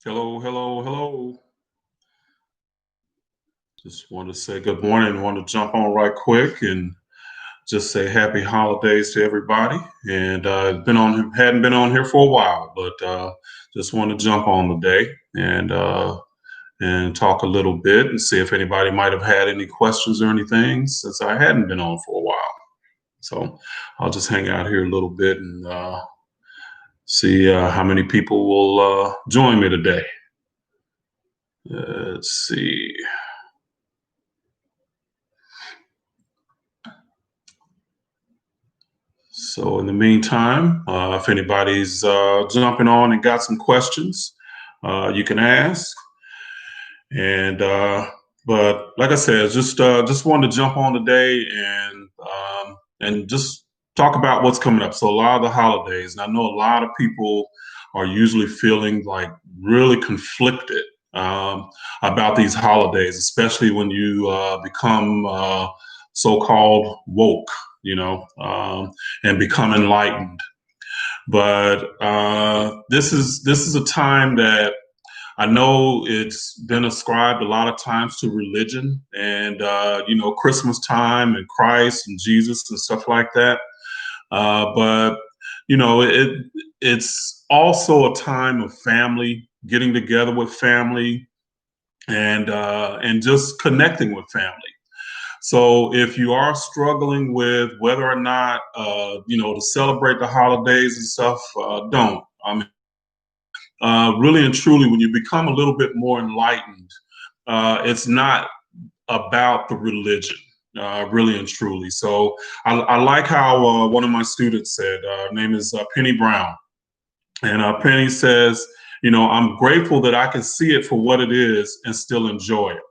Hello, hello, hello. Just want to say good morning. Want to jump on right quick and just say happy holidays to everybody. And been on hadn't been on here for a while, but just want to jump on today and talk a little bit and see if anybody might have had any questions or anything since I hadn't been on for a while. So I'll just hang out here a little bit and see how many people will join me today. Let's see. So in the meantime, if anybody's jumping on and got some questions, you can ask. And but like I said, just wanted to jump on today and just talk about what's coming up. So a lot of the holidays, and I know a lot of people are usually feeling like really conflicted about these holidays, especially when you become so-called woke, and become enlightened. But this is a time that I know it's been ascribed a lot of times to religion and Christmas time and Christ and Jesus and stuff like that. But it's also a time of family, getting together with family, and just connecting with family. So if you are struggling with whether or not to celebrate the holidays and stuff, don't. I mean, really and truly, when you become a little bit more enlightened, it's not about the religion. Really and truly. So I like how one of my students said, her name is Penny Brown. And Penny says, I'm grateful that I can see it for what it is and still enjoy it.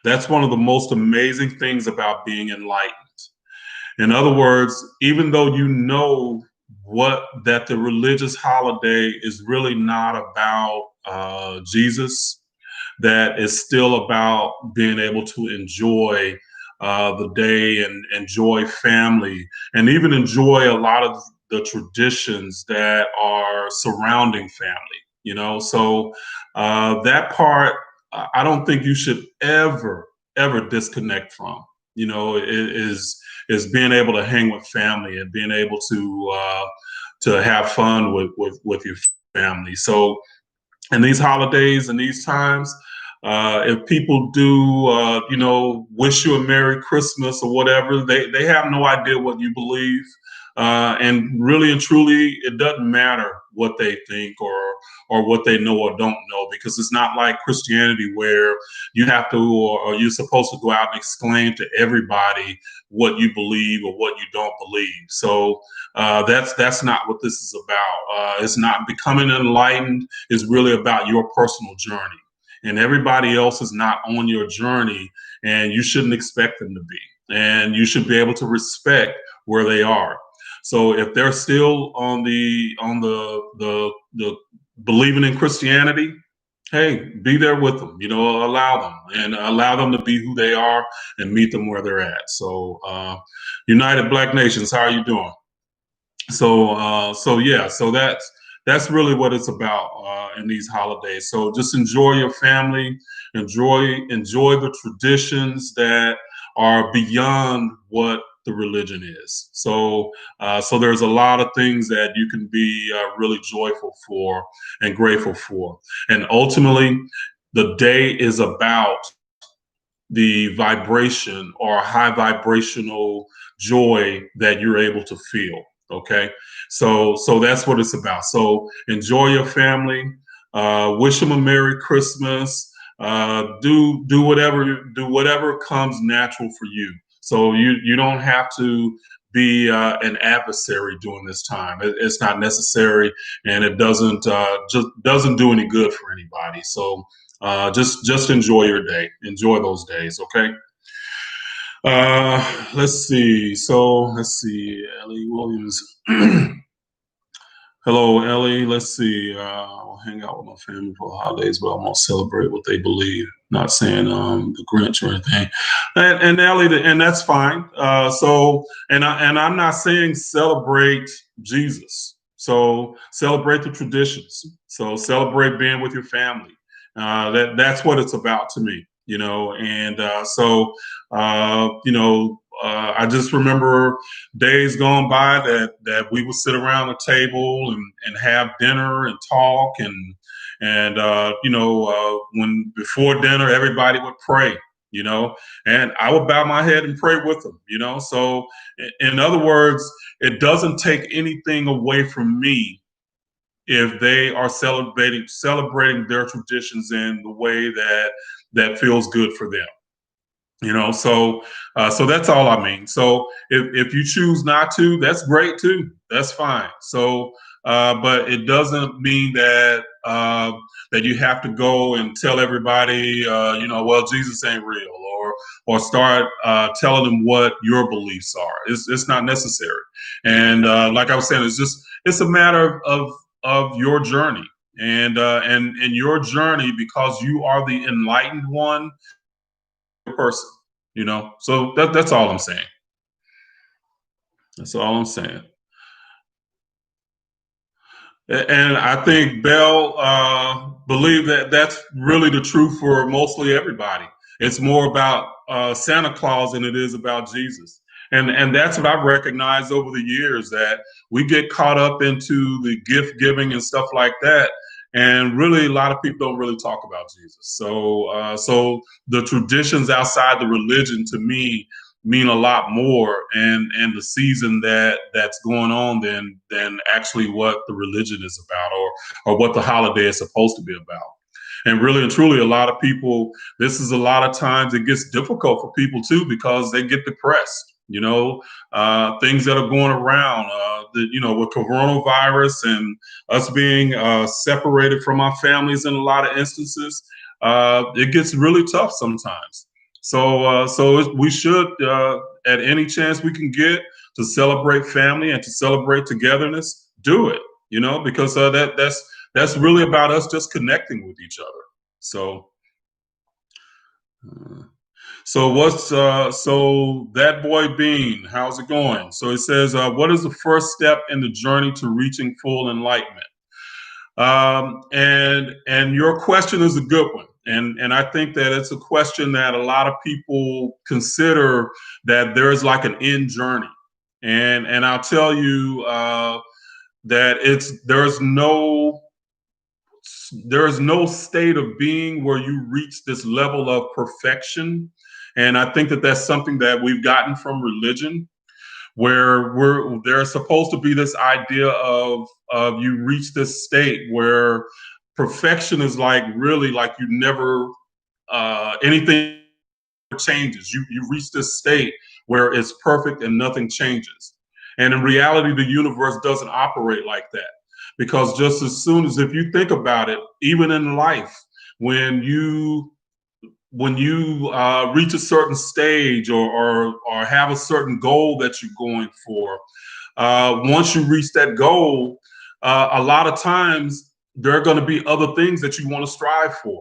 That's one of the most amazing things about being enlightened. In other words, even though you know that the religious holiday is really not about Jesus, that is still about being able to enjoy the day and enjoy family and even enjoy a lot of the traditions that are surrounding family. So that part I don't think you should ever disconnect from. Is being able to hang with family and being able to have fun with your family. So in these holidays and these times, if people do, wish you a Merry Christmas or whatever, they have no idea what you believe. And really and truly, it doesn't matter what they think or what they know or don't know, because it's not like Christianity where you have to or you're supposed to go out and explain to everybody what you believe or what you don't believe. So that's not what this is about. It's not becoming enlightened. It's really about your personal journey, and everybody else is not on your journey, and you shouldn't expect them to be. And you should be able to respect where they are. So if they're still on the believing in Christianity, hey, be there with them. Allow them to be who they are and meet them where they're at. So, United Black Nations, how are you doing? So yeah, so that's really what it's about in these holidays. So just enjoy your family, enjoy the traditions that are beyond what the religion is. So there's a lot of things that you can be really joyful for and grateful for, and ultimately, the day is about the vibration or high vibrational joy that you're able to feel. Okay, so that's what it's about. So enjoy your family, wish them a Merry Christmas, do whatever comes natural for you. So you don't have to be an adversary during this time. It's not necessary, and it just doesn't do any good for anybody. So just enjoy your day. Enjoy those days. Okay. Let's see. So let's see. Ellie Williams. Hello, Ellie. Let's see. I'll hang out with my family for the holidays, but I won't celebrate what they believe. Not saying the Grinch or anything. And Ellie, and that's fine. I'm not saying celebrate Jesus. So celebrate the traditions. So celebrate being with your family. That's what it's about to me, And I just remember days gone by that we would sit around the table and have dinner and talk and when before dinner everybody would pray, you know, and I would bow my head and pray with them, So in other words, it doesn't take anything away from me if they are celebrating their traditions in the way that feels good for them. So that's all I mean. So if you choose not to, that's great too. That's fine. So but it doesn't mean that you have to go and tell everybody, well, Jesus ain't real, or start telling them what your beliefs are. It's not necessary. And like I was saying, it's a matter of your journey, and your journey, because you are the enlightened one person, So that's all I'm saying. That's all I'm saying. And I think Bell believe that that's really the truth for mostly everybody. It's more about Santa Claus than it is about Jesus. And that's what I've recognized over the years, that we get caught up into the gift giving and stuff like that. And really, a lot of people don't really talk about Jesus. So the traditions outside the religion, to me, mean a lot more, and the season that's going on than actually what the religion is about, or what the holiday is supposed to be about. And really and truly, a lot of people, this is a lot of times it gets difficult for people too, because they get depressed, things that are going around, with coronavirus and us being separated from our families in a lot of instances. It gets really tough sometimes. So we should, at any chance we can get to celebrate family and to celebrate togetherness, do it. Because that's really about us just connecting with each other. So, uh, so that boy Bean, how's it going? So it says, what is the first step in the journey to reaching full enlightenment? And your question is a good one. And I think that it's a question that a lot of people consider, that there is like an end journey. And I'll tell you that there is no state of being where you reach this level of perfection. And I think that that's something that we've gotten from religion, where there's supposed to be this idea of you reach this state where perfection is like, really, like you never anything changes. You reach this state where it's perfect and nothing changes. And in reality, the universe doesn't operate like that, because just as soon as, if you think about it, even in life, when you reach a certain stage, or have a certain goal that you're going for, once you reach that goal, a lot of times there are going to be other things that you want to strive for.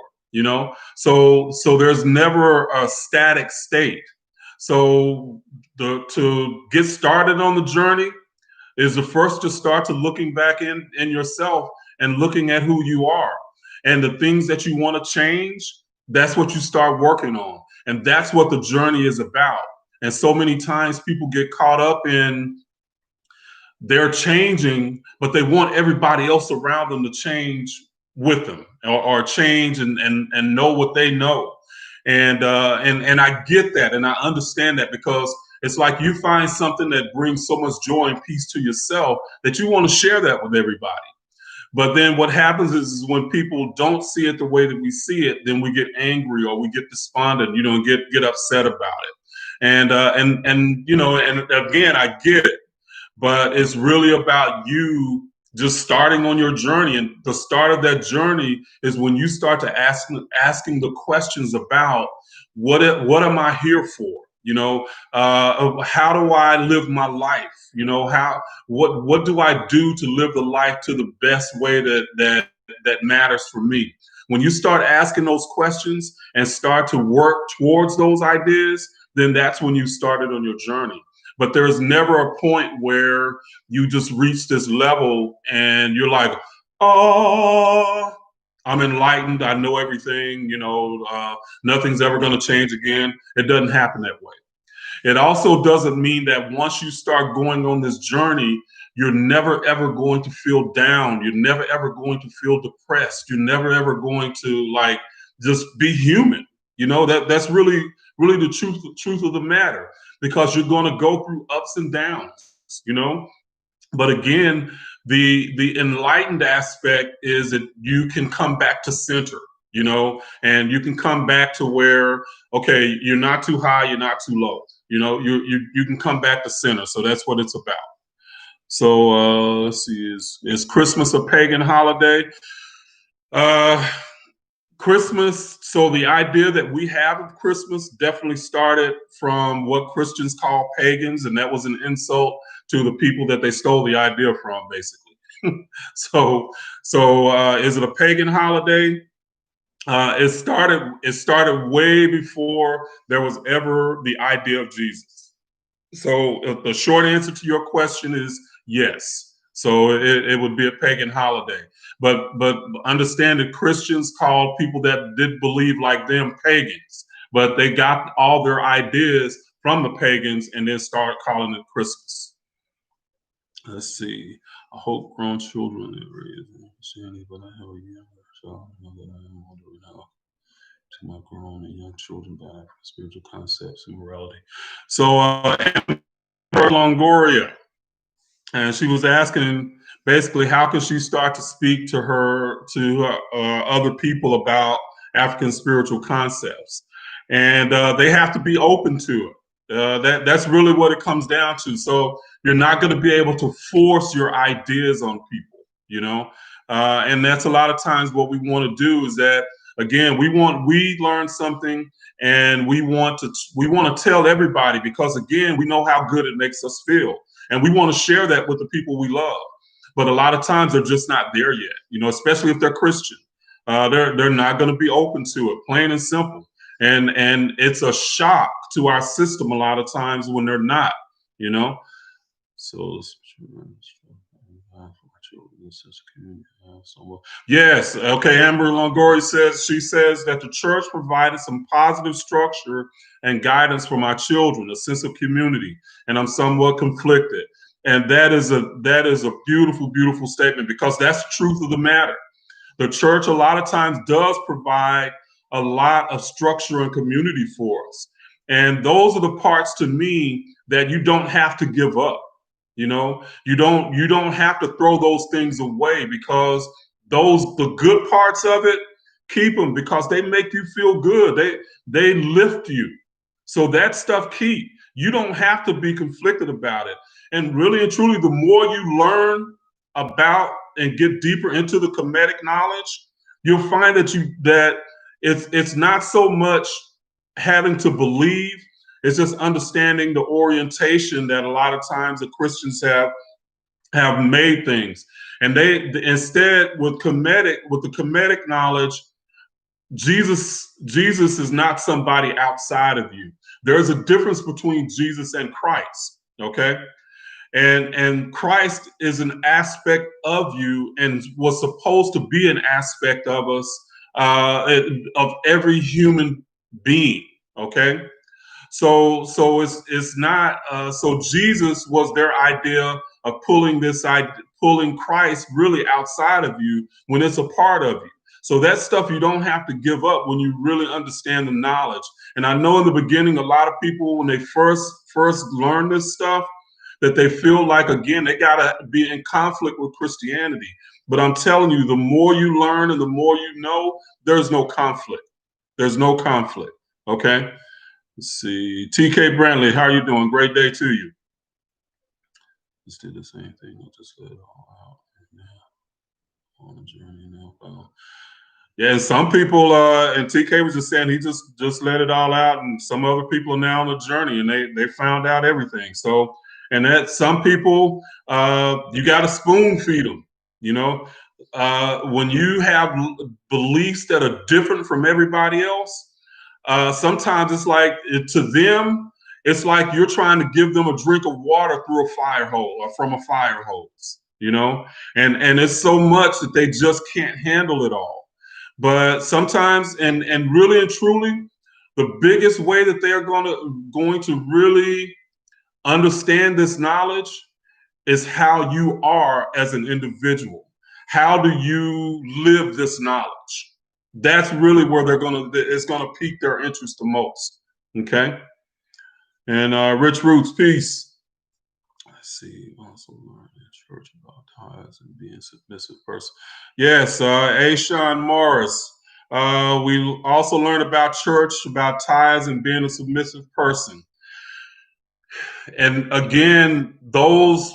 So there's never a static state. So to get started on the journey is the first to start to looking back in yourself and looking at who you are and the things that you want to change. That's what you start working on, and that's what the journey is about. And so many times people get caught up in, they're changing, but they want everybody else around them to change with them, or change and know what they know. And I get that, and I understand that, because it's like you find something that brings so much joy and peace to yourself that you want to share that with everybody. But then what happens is when people don't see it the way that we see it, then we get angry, or we get despondent, and get upset about it. And again, I get it, but it's really about you just starting on your journey. And the start of that journey is when you start to asking the questions about what am I here for? How do I live my life? What do I do to live the life to the best way that matters for me? When you start asking those questions and start to work towards those ideas, then that's when you started on your journey. But there's never a point where you just reach this level and you're like, oh, I'm enlightened, I know everything, nothing's ever going to change again. It doesn't happen that way. It also doesn't mean that once you start going on this journey, you're never ever going to feel down. You're never ever going to feel depressed. You're never ever going to like just be human. That's really the truth of the matter, because you're going to go through ups and downs. But again, the enlightened aspect is that you can come back to center, and you can come back to where, okay, you're not too high, you're not too low. You can come back to center. So that's what it's about. So let's see, is Christmas a pagan holiday? Uh, Christmas. So the idea that we have of Christmas definitely started from what Christians call pagans, and that was an insult to the people that they stole the idea from, basically. so, is it a pagan holiday? It started way before there was ever the idea of Jesus. So the short answer to your question is yes. So it would be a pagan holiday. But understand that Christians called people that did believe like them pagans, but they got all their ideas from the pagans and then started calling it Christmas. Let's see. I hope grown children but I have a younger child that I am older now to my grown and young children by spiritual concepts and morality. So Amber Longoria, and she was asking basically how can she start to speak to other people about African spiritual concepts, and they have to be open to it. That's really what it comes down to. So you're not going to be able to force your ideas on people, and that's a lot of times what we want to do is that, again, we learn something and we want to tell everybody, because again, we know how good it makes us feel. And we want to share that with the people we love. But a lot of times they're just not there yet, especially if they're Christian. They're not going to be open to it, plain and simple. And it's a shock to our system a lot of times when they're not, So yes, okay. Amber Longoria she says that the church provided some positive structure and guidance for my children, a sense of community, and I'm somewhat conflicted. And that is a beautiful, beautiful statement, because that's the truth of the matter. The church a lot of times does provide a lot of structure and community for us. And those are the parts to me that you don't have to give up. You don't have to throw those things away, because the good parts of it, keep them, because they make you feel good. They lift you. So that stuff keep. You don't have to be conflicted about it. And really and truly, the more you learn about and get deeper into the Khemetic knowledge, you'll find that it's not so much having to believe. It's just understanding the orientation that a lot of times the Christians have made things. And they instead with the Khemetic knowledge, Jesus is not somebody outside of you. There's a difference between Jesus and Christ. Okay. And Christ is an aspect of you and was supposed to be an aspect of us, of every human being. Okay. So it's not. So Jesus was their idea of pulling Christ really outside of you when it's a part of you. So that stuff you don't have to give up when you really understand the knowledge. And I know in the beginning, a lot of people, when they first learn this stuff, that they feel like, again, they gotta be in conflict with Christianity. But I'm telling you, the more you learn and the more you know, there's no conflict. There's no conflict. Okay. Let's see. TK Brantley, how are you doing? Great day to you. Just did the same thing. I just let it all out. Now on the journey now. Yeah, some people, and TK was just saying he just let it all out, and some other people are now on the journey and they found out everything. So, and that some people, you got to spoon feed them. When you have beliefs that are different from everybody else, sometimes it's like, to them, it's like you're trying to give them a drink of water through a fire hose or from a fire hose. and it's so much that they just can't handle it all. But sometimes, and really and truly, the biggest way that they're going to really understand this knowledge is how you are as an individual. How do you live this knowledge? That's really where it's gonna pique their interest the most. Okay. And Rich Roots, peace. Let's see. Also learn in church about tithes and being a submissive person. Yes, Ashawn Morris. We also learned about church, about tithes and being a submissive person. And again, those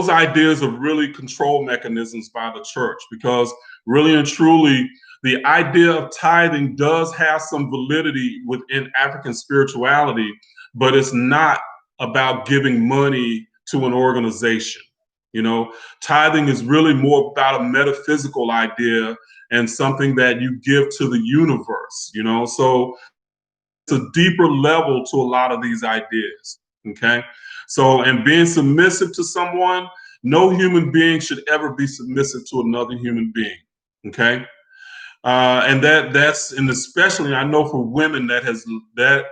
ideas are really control mechanisms by the church, because really and truly, the idea of tithing does have some validity within African spirituality, but it's not about giving money to an organization. Tithing is really more about a metaphysical idea and something that you give to the universe. So it's a deeper level to a lot of these ideas. Okay. So, and being submissive to someone, no human being should ever be submissive to another human being. Okay. And and especially I know for women that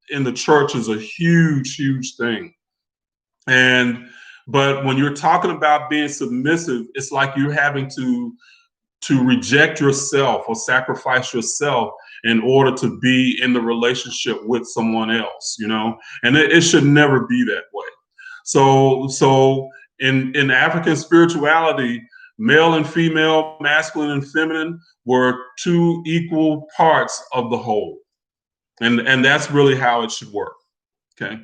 in the church is a huge, huge thing. But when you're talking about being submissive, it's like you're having to reject yourself or sacrifice yourself in order to be in the relationship with someone else, and it should never be that way. So in African spirituality, male and female, masculine and feminine were two equal parts of the whole. And that's really how it should work. Okay.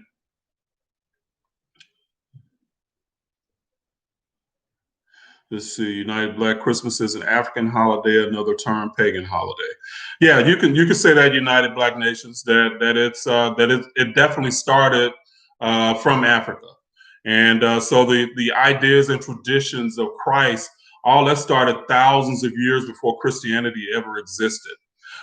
Let's see. United Black Christmas is an African holiday, another term pagan holiday. Yeah, you can say that United Black Nations it definitely started from Africa, and so the ideas and traditions of Christ, all that started thousands of years before Christianity ever existed.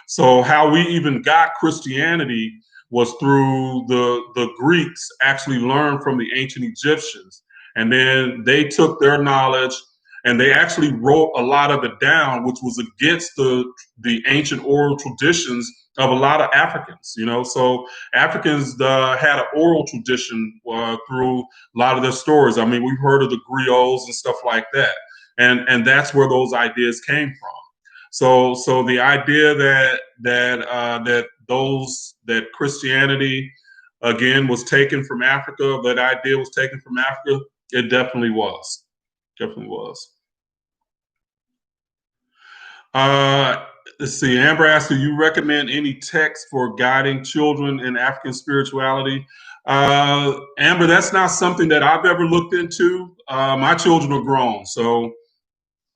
So how we even got Christianity was through the Greeks actually learned from the ancient Egyptians, and then they took their knowledge and they actually wrote a lot of it down, which was against the ancient oral traditions of a lot of Africans. So Africans had an oral tradition through a lot of their stories. I mean, we've heard of the griots and stuff like that, and that's where those ideas came from. So the idea that Christianity again was taken from Africa, that idea was taken from Africa, it definitely was. Definitely was. Let's see. Amber asked, do you recommend any text for guiding children in African spirituality? Amber, that's not something that I've ever looked into. My children are grown, so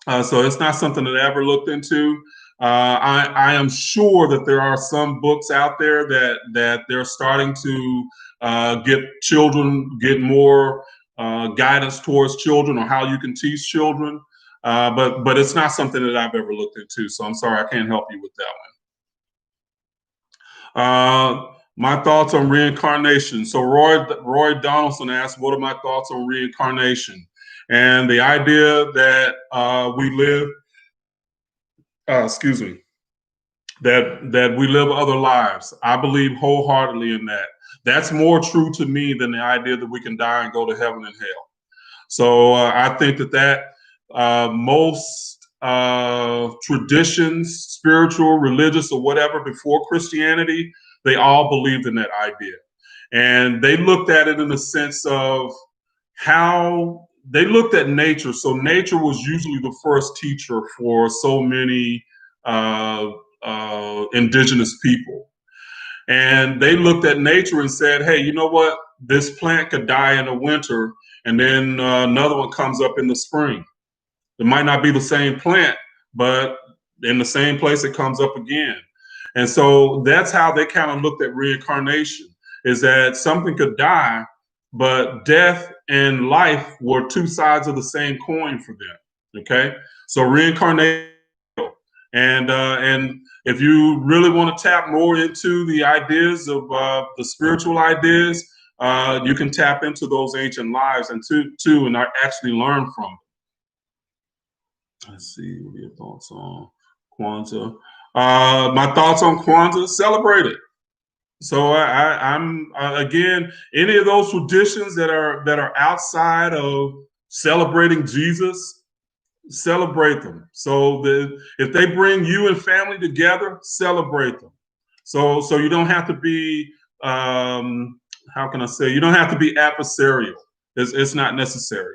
it's not something that I ever looked into. I am sure that there are some books out there that they're starting to get more guidance towards children, or how you can teach children. But it's not something that I've ever looked into. So I'm sorry, I can't help you with that one. My thoughts on reincarnation. So Roy Donaldson asked, what are my thoughts on reincarnation? And the idea that we live, that we live other lives. I believe wholeheartedly in that. That's more true to me than the idea that we can die and go to heaven and hell. So I think that most traditions, spiritual, religious, or whatever, before Christianity, they all believed in that idea. And they looked at it in the sense of how they looked at nature. So nature was usually the first teacher for so many indigenous people. And they looked at nature and said, hey, you know what? This plant could die in the winter, and then another one comes up in the spring. It might not be the same plant, but in the same place it comes up again. And so that's how they kind of looked at reincarnation, is that something could die, but death and life were two sides of the same coin for them. Okay. So reincarnation, and if you really want to tap more into the ideas of the spiritual ideas, you can tap into those ancient lives and and actually learn from it. Let's see, what are your thoughts on Kwanzaa? My thoughts on Kwanzaa: celebrate it. So I'm again, any of those traditions that are outside of celebrating Jesus, celebrate them. So if they bring you and family together, celebrate them. So you don't have to be how can I say, you don't have to be adversarial. It's not necessary.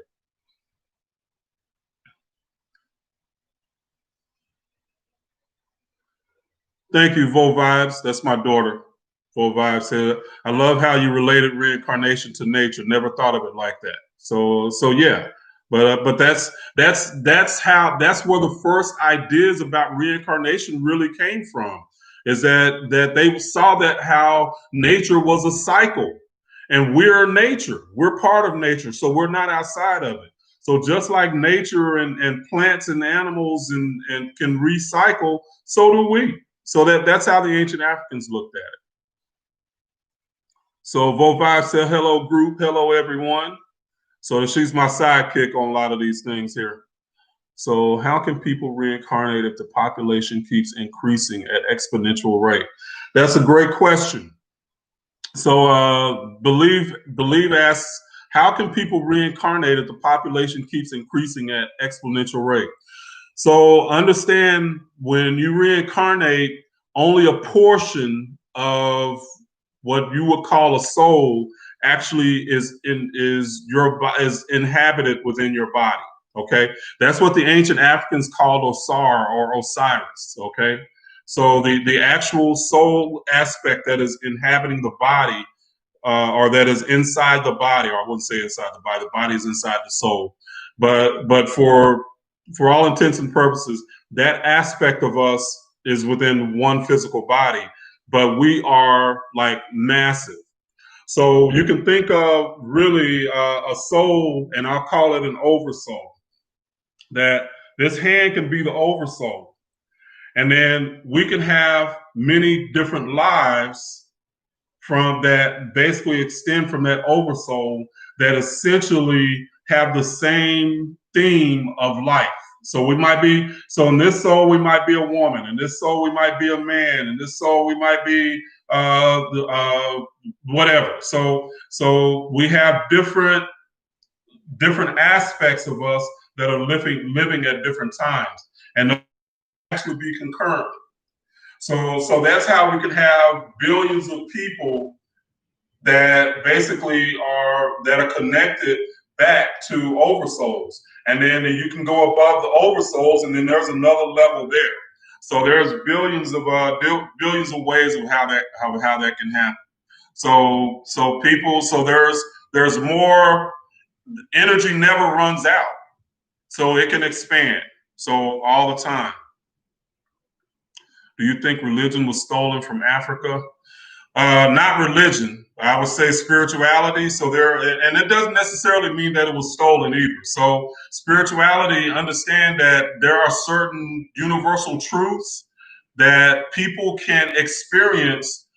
Thank you, Vo Vibes. That's my daughter. Vo Vibes said, "I love how you related reincarnation to nature. Never thought of it like that." So yeah, but that's where the first ideas about reincarnation really came from. Is that they saw that how nature was a cycle, and we're nature. We're part of nature, so we're not outside of it. So just like nature and plants and animals and can recycle, so do we. So that's how the ancient Africans looked at it. So Vo5 said, hello group, hello everyone. So she's my sidekick on a lot of these things here. So how can people reincarnate if the population keeps increasing at exponential rate? That's a great question. So Believe asks, how can people reincarnate if the population keeps increasing at exponential rate? So understand, when you reincarnate, only a portion of what you would call a soul actually is inhabited within your body. Okay, that's what the ancient Africans called Osar or Osiris. Okay, so the actual soul aspect that is inhabiting the body, or that is inside the body, or I wouldn't say inside the body is inside the soul, but for all intents and purposes, that aspect of us is within one physical body, but we are like massive. So you can think of really a soul, and I'll call it an oversoul. That this hand can be the oversoul, and then we can have many different lives from that, basically extend from that oversoul, that essentially have the same theme of life. So in this soul we might be a woman, in this soul we might be a man, in this soul we might be whatever. So we have different aspects of us that are living at different times, and they'll actually be concurrent. So that's how we can have billions of people that basically are connected back to oversouls. And then you can go above the oversouls, and then there's another level there. So there's billions of ways of how that can happen. So there's more. Energy never runs out, so it can expand. So all the time. Do you think religion was stolen from Africa? Not religion. I would say spirituality. And it doesn't necessarily mean that it was stolen either. So spirituality, understand that there are certain universal truths that people can experience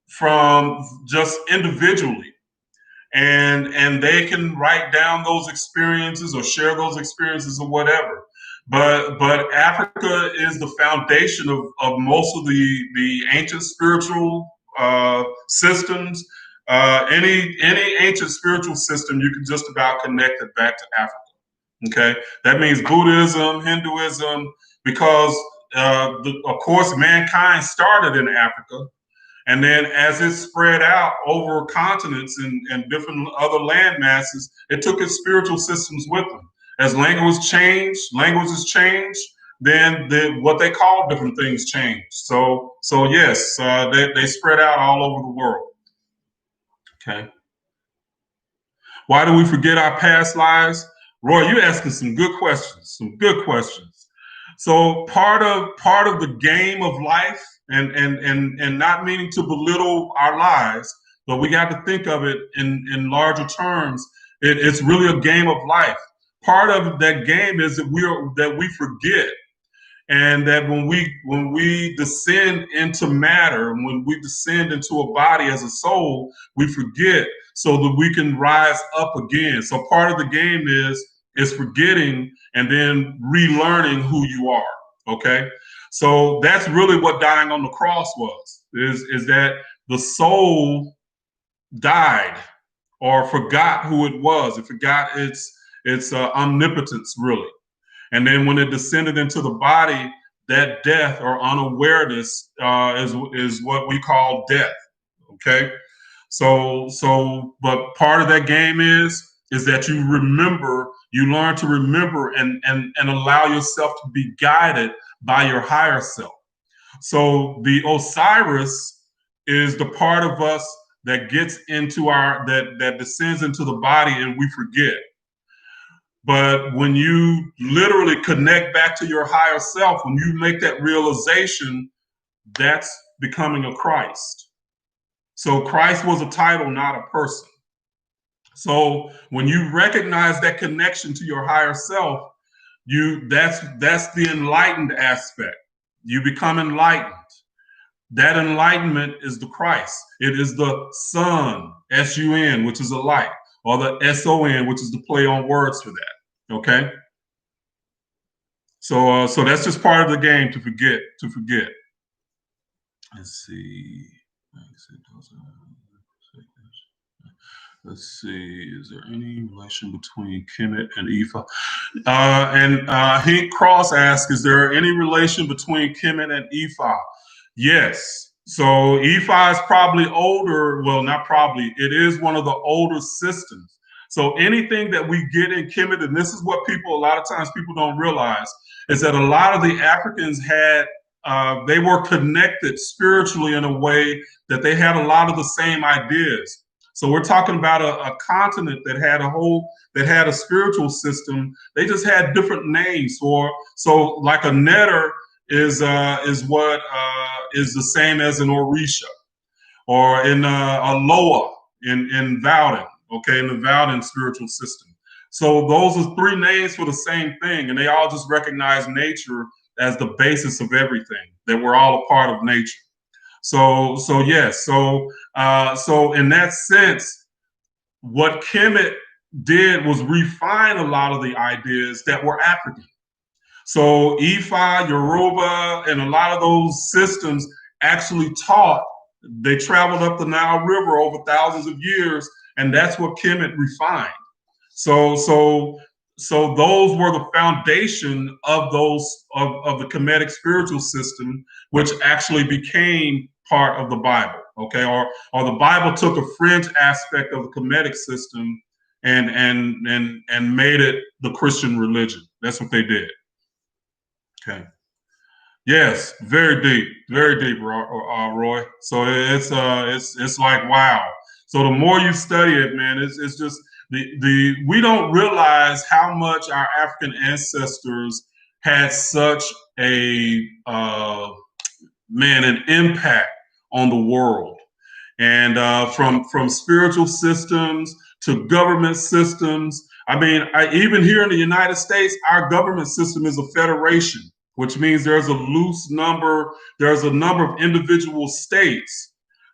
from just individually. And they can write down those experiences or share those experiences or whatever. But Africa is the foundation of most of the ancient spiritual systems. Any ancient spiritual system, you can just about connect it back to Africa. Okay, that means Buddhism, Hinduism, because of course mankind started in Africa, and then as it spread out over continents and different other land masses, it took its spiritual systems with them. As languages change, then what they call different things change. So yes, they spread out all over the world. Okay. Why do we forget our past lives? Roy, you're asking some good questions. Some good questions. So part of the game of life, and not meaning to belittle our lives, but we got to think of it in larger terms. It's really a game of life. Part of that game is that we forget, and that when we descend into matter, when we descend into a body as a soul, we forget so that we can rise up again. So part of the game is forgetting and then relearning who you are. Okay, so that's really what dying on the cross was. Is that the soul died or forgot who it was. It forgot its omnipotence, really. And then when it descended into the body, that death or unawareness is what we call death. Okay, but part of that game is that you remember, you learn to remember and allow yourself to be guided by your higher self. So the Osiris is the part of us that gets into that descends into the body and we forget. But when you literally connect back to your higher self, when you make that realization, that's becoming a Christ. So Christ was a title, not a person. So when you recognize that connection to your higher self, that's the enlightened aspect. You become enlightened. That enlightenment is the Christ. It is the Sun, S-U-N, which is a light, or the S-O-N, which is the play on words for that. Okay. So that's just part of the game to forget. Let's see. Let's see. Is there any relation between Kemi and Eva? Hank Cross asks, is there any relation between Kemi and Eva? Yes. So Ephi is probably older. Well, not probably. It is one of the older systems. So anything that we get in Kemet, and this is what a lot of times people don't realize, is that a lot of the Africans they were connected spiritually in a way that they had a lot of the same ideas. So we're talking about a continent that had a spiritual system. They just had different names for. So like a netter is what is the same as an Orisha, or in a Loa in Vowden, okay, in the Vowden spiritual system. So those are three names for the same thing, and they all just recognize nature as the basis of everything, that we're all a part of nature. So yes, so in that sense, what Kemet did was refine a lot of the ideas that were African. So Ifa, Yoruba, and a lot of those systems actually they traveled up the Nile River over thousands of years, and that's what Kemet refined. So those were the foundation of of the Kemetic spiritual system, which actually became part of the Bible. Okay, or the Bible took a fringe aspect of the Kemetic system and made it the Christian religion. That's what they did. Okay. Yes, very deep, Roy. So it's like wow. So the more you study it, man, it's just the we don't realize how much our African ancestors had such a an impact on the world, and from spiritual systems to government systems. I mean, even here in the United States, our government system is a federation, which means there's a number of individual states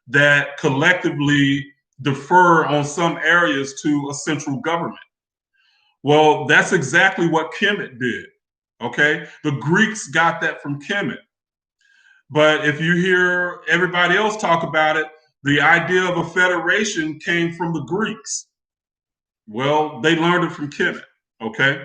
that collectively defer on some areas to a central government. Well, that's exactly what Kemet did. Okay, the Greeks got that from Kemet. But if you hear everybody else talk about it, the idea of a federation came from the Greeks. Well, they learned it from Kemet. Okay.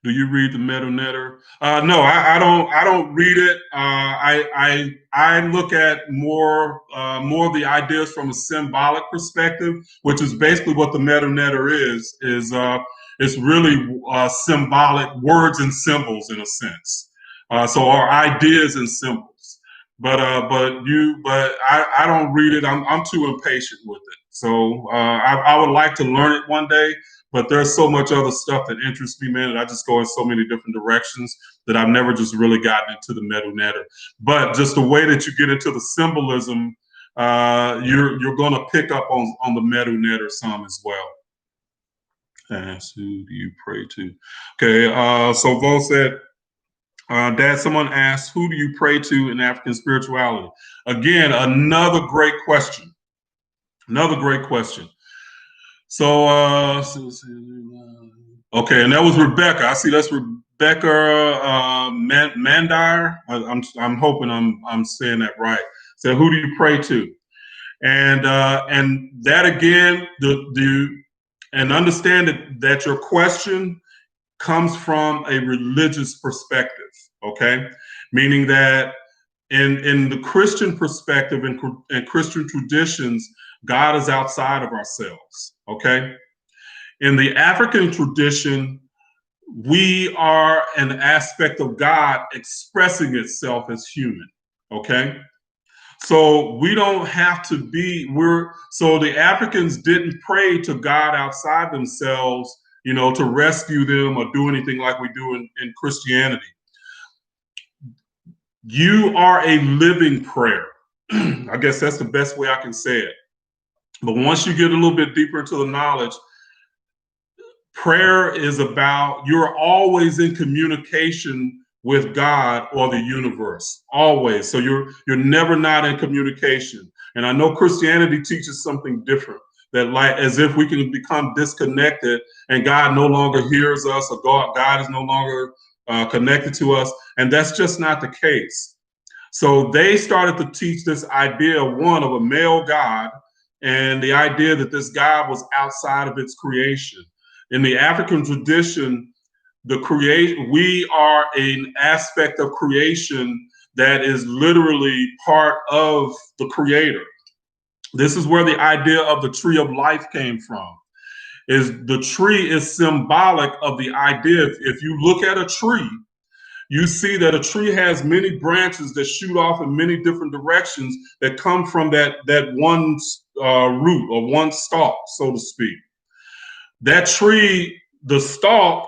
Do you read the Metanetter? No, I don't. I don't read it. I look at more of the ideas from a symbolic perspective, which is basically what the Metanetter is. It's really symbolic words and symbols in a sense. So our ideas and symbols. But I don't read it. I'm too impatient with it. So I would like to learn it one day. But there's so much other stuff that interests me, man, and I just go in so many different directions that I've never just really gotten into the Metanetter. But just the way that you get into the symbolism, you're going to pick up on the Metanetter some as well. Ask who do you pray to? Okay, so Vo said Dad, someone asked, who do you pray to in African spirituality? Again, another great question. Another great question. So, okay, and that was Rebecca. I see that's Rebecca Mandire. I'm hoping I'm saying that right. So, who do you pray to? And that again, and understand that your question comes from a religious perspective. Okay, meaning that in the Christian perspective and Christian traditions, God is outside of ourselves. Okay, in the African tradition, we are an aspect of God expressing itself as human. Okay, so we don't have to be, so the Africans didn't pray to God outside themselves, to rescue them or do anything like we do in Christianity. You are a living prayer. I guess that's the best way I can say it. But once you get a little bit deeper into the knowledge, prayer is about, you're always in communication with God or the universe, always. So you're never not in communication. And I know Christianity teaches something different, that like as if we can become disconnected and God no longer hears us, or God is no longer connected to us. And that's just not the case. So they started to teach this idea, one, of a male God, and the idea that this God was outside of its creation. In the African tradition, we are an aspect of creation that is literally part of the creator. This is where the idea of the tree of life came from. Is the tree is symbolic of the idea. If you look at a tree, you see that a tree has many branches that shoot off in many different directions that come from that one root or one stalk, so to speak. That tree, the stalk,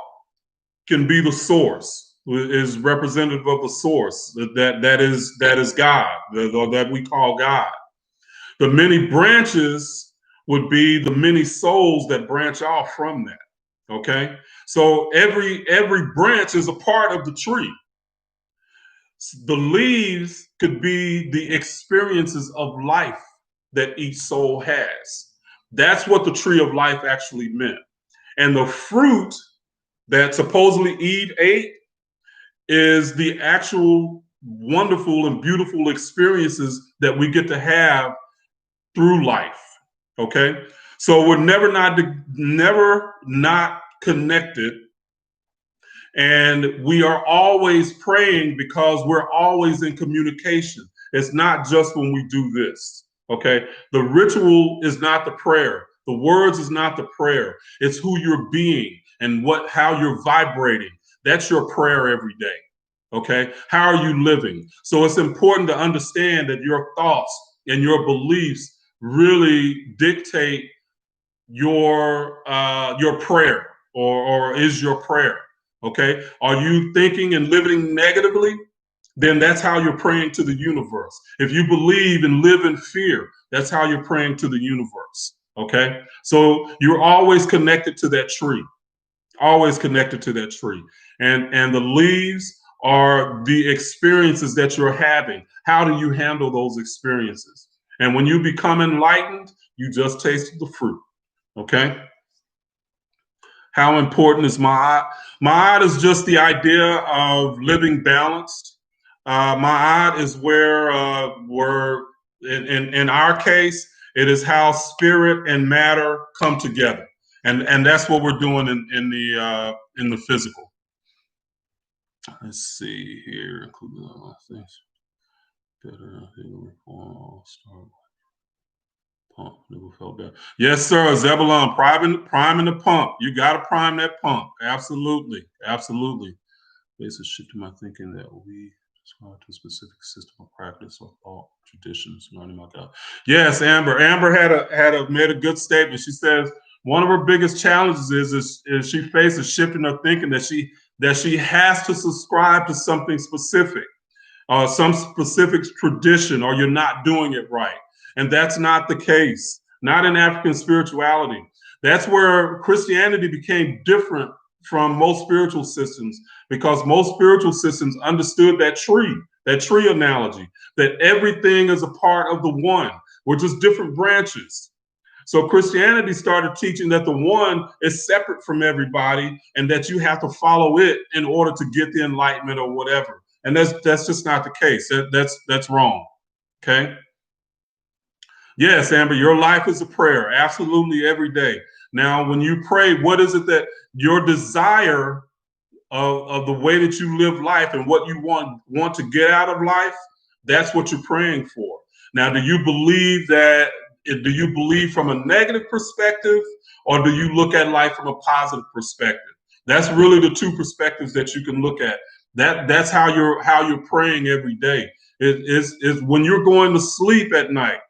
can be the source, is representative of the source that is God, or that we call God. The many branches would be the many souls that branch off from that. Okay, so every branch is a part of the tree. The leaves could be the experiences of life that each soul has. That's what the tree of life actually meant. And the fruit that supposedly Eve ate is the actual wonderful and beautiful experiences that we get to have through life. Okay, so we're never not connected, and we are always praying because we're always in communication. It's not just when we do this. Okay, the ritual is not the prayer. The words is not the prayer. It's who you're being and how you're vibrating. That's your prayer every day. Okay, how are you living? So it's important to understand that your thoughts and your beliefs really dictate your prayer, or is your prayer. Okay, are you thinking and living negatively? Then that's how you're praying to the universe. If you believe and live in fear, that's how you're praying to the universe. Okay, so you're always connected to that tree, always connected to that tree, and the leaves are the experiences that you're having. How do you handle those experiences? And when you become enlightened, you just taste the fruit. Okay. How important is Ma'at? Ma'at is just the idea of living balanced. Ma'at is where we're, in our case, it is how spirit and matter come together. And that's what we're doing in the physical. Let's see here. Things better. Pump. Never felt better. Yes, sir. Zebulon, priming the pump. You got to prime that pump. Absolutely. Absolutely. It's a shift in my thinking that we subscribe to a specific system of practice or thought, traditions, learning my God. Yes, Amber. Amber made a good statement. She says one of her biggest challenges is she faced a shift in her thinking that she has to subscribe to something specific, some specific tradition, or you're not doing it right. And that's not the case, not in African spirituality. That's where Christianity became different from most spiritual systems, because most spiritual systems understood that tree analogy, that everything is a part of the one. We're just different branches. So Christianity started teaching that the one is separate from everybody and that you have to follow it in order to get the enlightenment or whatever. And that's just not the case. That's wrong. Okay. Yes, Amber, your life is a prayer. Absolutely every day. Now, when you pray, what is it that your desire of the way that you live life and what you want to get out of life, that's what you're praying for. Now, do you believe from a negative perspective, or do you look at life from a positive perspective? That's really the two perspectives that you can look at. That's how you're praying every day. It is when you're going to sleep at night,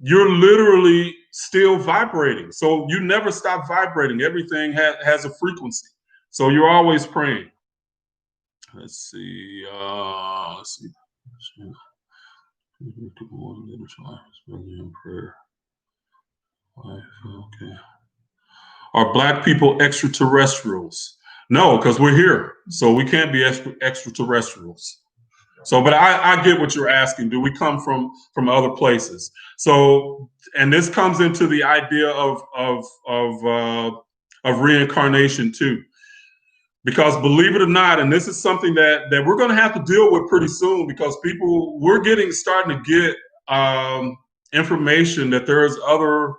you're literally still vibrating. So you never stop vibrating. Everything has a frequency. So you're always praying. Let's see. Prayer. Okay. Are Black people extraterrestrials? No, because we're here. So we can't be extraterrestrials. So, but I get what you're asking. Do we come from other places? So, and this comes into the idea of reincarnation too, because believe it or not, and this is something that we're going to have to deal with pretty soon, because we're starting to get information that there's other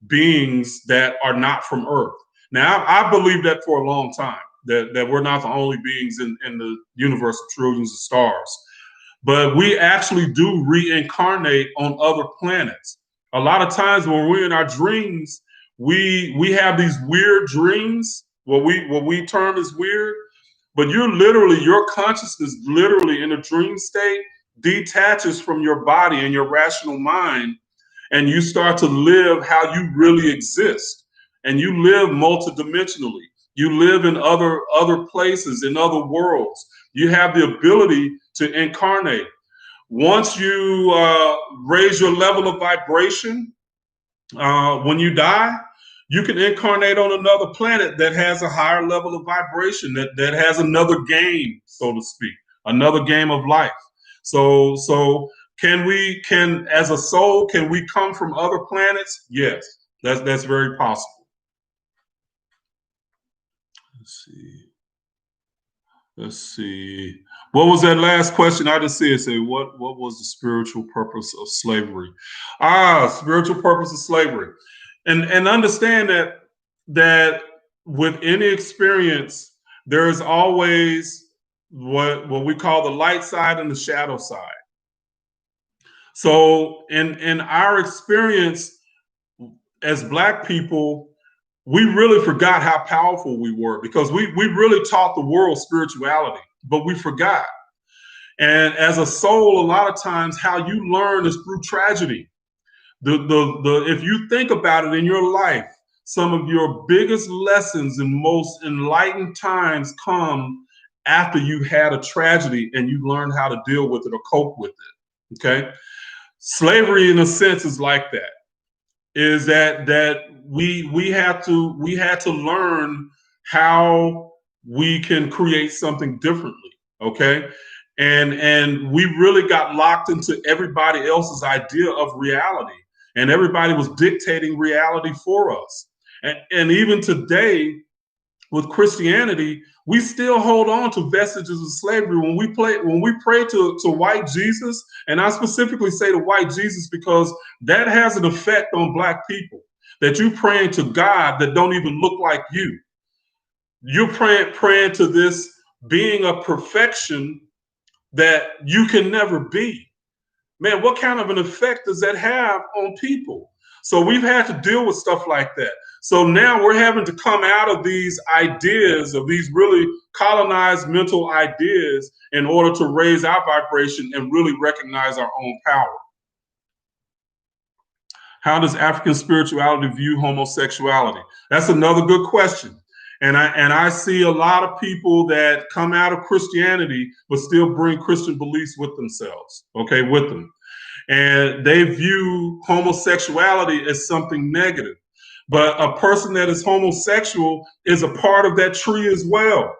beings that are not from Earth. Now, I believe that for a long time, that we're not the only beings in the universe of trillions of stars. But we actually do reincarnate on other planets. A lot of times when we're in our dreams, we have these weird dreams, what we term as weird, but your consciousness literally in a dream state detaches from your body and your rational mind, and you start to live how you really exist. And you live multidimensionally. You live in other places, in other worlds. You have the ability to incarnate. Once you raise your level of vibration, when you die, you can incarnate on another planet that has a higher level of vibration, that has another game, so to speak, another game of life. So as a soul, can we come from other planets? Yes, that's very possible. Let's see. What was that last question? I just see it say, what was the spiritual purpose of slavery? Spiritual purpose of slavery. And understand that with any experience, there is always what we call the light side and the shadow side. So in our experience as Black people, we really forgot how powerful we were, because we really taught the world spirituality, but we forgot. And as a soul, a lot of times how you learn is through tragedy. If you think about it in your life, some of your biggest lessons and most enlightened times come after you had a tragedy and you learn how to deal with it or cope with it. Okay. Slavery, in a sense, is like that. Is that we had to learn how we can create something differently. Okay. And we really got locked into everybody else's idea of reality, and everybody was dictating reality for us. And even today with Christianity, we still hold on to vestiges of slavery. When we pray to white Jesus, and I specifically say to white Jesus because that has an effect on Black people, that you praying to God that don't even look like you. You're praying to this being of perfection that you can never be. Man, what kind of an effect does that have on people? So we've had to deal with stuff like that. So now we're having to come out of these ideas, of these really colonized mental ideas, in order to raise our vibration and really recognize our own power. How does African spirituality view homosexuality? That's another good question. And I see a lot of people that come out of Christianity but still bring Christian beliefs with themselves, okay, with them. And they view homosexuality as something negative. But a person that is homosexual is a part of that tree as well,